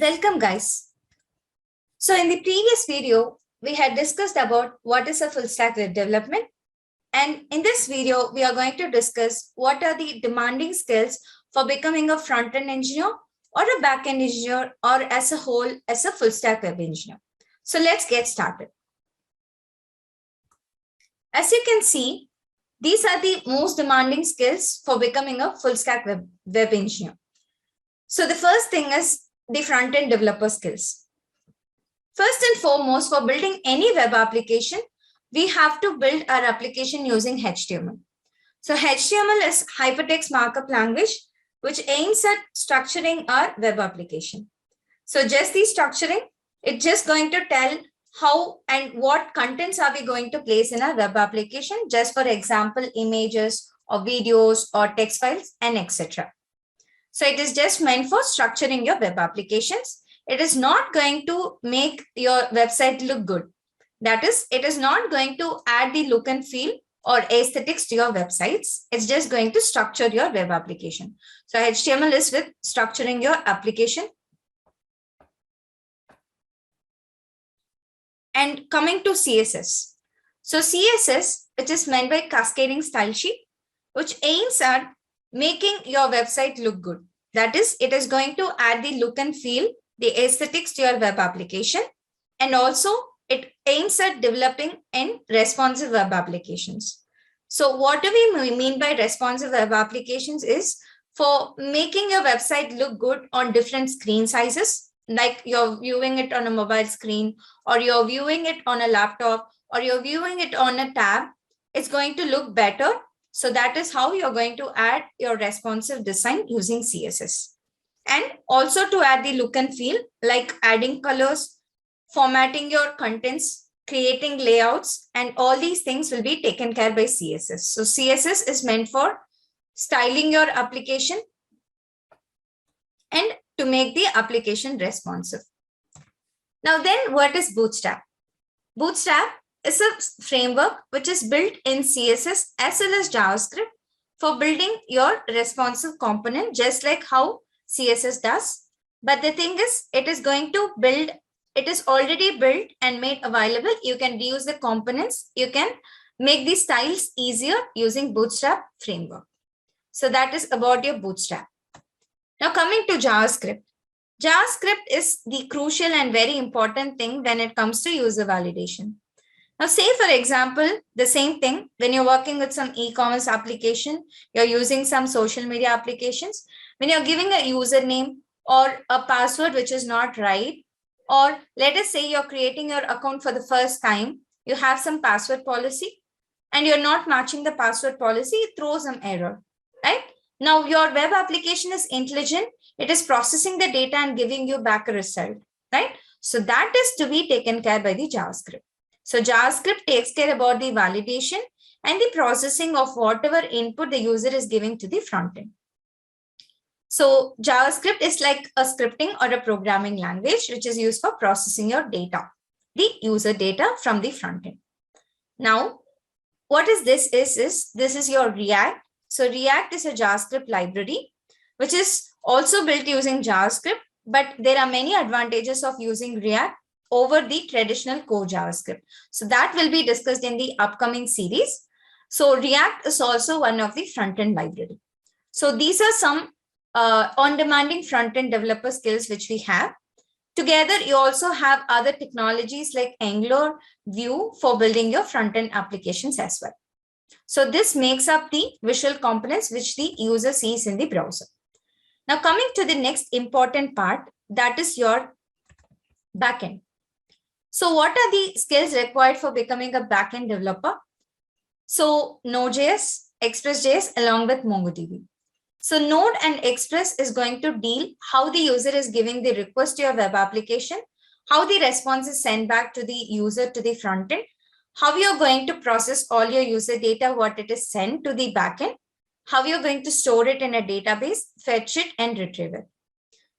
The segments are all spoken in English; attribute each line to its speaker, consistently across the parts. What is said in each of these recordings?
Speaker 1: Welcome guys. So in the previous video, we had discussed about what is a full stack web development. And in this video, we are going to discuss what are the demanding skills for becoming a front-end engineer or a back-end engineer or as a whole as a full stack web engineer. So let's get started. As you can see, these are the most demanding skills for becoming a full stack web engineer. So the first thing is the front-end developer skills. First and foremost, for building any web application, we have to build our application using HTML. So HTML is hypertext markup language, which aims at structuring our web application. So just the structuring, it's just going to tell how and what contents are we going to place in our web application, just for example, images or videos or text files and etc. So it is just meant for structuring your web applications. It is not going to make your website look good. That is, it is not going to add the look and feel or aesthetics to your websites. It's just going to structure your web application. So HTML is with structuring your application. And coming to CSS. So CSS, which is meant by cascading style sheet, which aims at making your website look good. That is, it is going to add the look and feel, the aesthetics to your web application. And also it aims at developing in responsive web applications. So what do we mean by responsive web applications is for making your website look good on different screen sizes, like you're viewing it on a mobile screen, or you're viewing it on a laptop, or you're viewing it on a tab. It's going to look better. So that is how you're going to add your responsive design using CSS. And also to add the look and feel, like adding colors, formatting your contents, creating layouts, and all these things will be taken care by CSS. So CSS is meant for styling your application and to make the application responsive. Now then, what is Bootstrap? Bootstrap is a framework which is built in CSS as well as JavaScript for building your responsive component, just like how CSS does. But the thing is, it is going to build, it is already built and made available. You can reuse the components. You can make the styles easier using Bootstrap framework. So that is about your Bootstrap. Now coming to JavaScript. JavaScript is the crucial and very important thing when it comes to user validation. Now, say for example, the same thing when you're working with some e-commerce application, you're using some social media applications, when you're giving a username or a password which is not right, or let us say you're creating your account for the first time, you have some password policy and you're not matching the password policy, it throws some error, right? Now, your web application is intelligent. It is processing the data and giving you back a result, right? So that is to be taken care by the JavaScript. So JavaScript takes care about the validation and the processing of whatever input the user is giving to the front end. So JavaScript is like a scripting or a programming language which is used for processing your data, the user data from the front end. Now, what is this is this is your React. So React is a JavaScript library which is also built using JavaScript, but there are many advantages of using React over the traditional core JavaScript. So that will be discussed in the upcoming series. So React is also one of the front-end library. So these are some on-demanding front-end developer skills which we have. Together, you also have other technologies like Angular, Vue for building your front-end applications as well. So this makes up the visual components which the user sees in the browser. Now coming to the next important part, that is your backend. So what are the skills required for becoming a backend developer? So Node.js, Express.js along with MongoDB. So Node and Express is going to deal how the user is giving the request to your web application, how the response is sent back to the user to the front end, how you're going to process all your user data, what it is sent to the backend, how you're going to store it in a database, fetch it and retrieve it.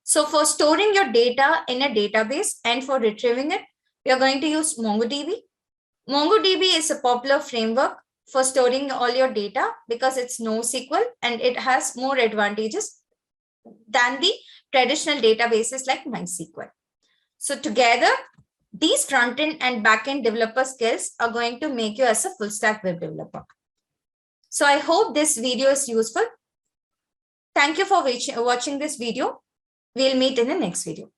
Speaker 1: So for storing your data in a database and for retrieving it, we are going to use MongoDB. MongoDB is a popular framework for storing all your data because it's NoSQL and it has more advantages than the traditional databases like MySQL. So together, these front-end and back-end developer skills are going to make you as a full stack web developer. So I hope this video is useful. Thank you for watching this video. We'll meet in the next video.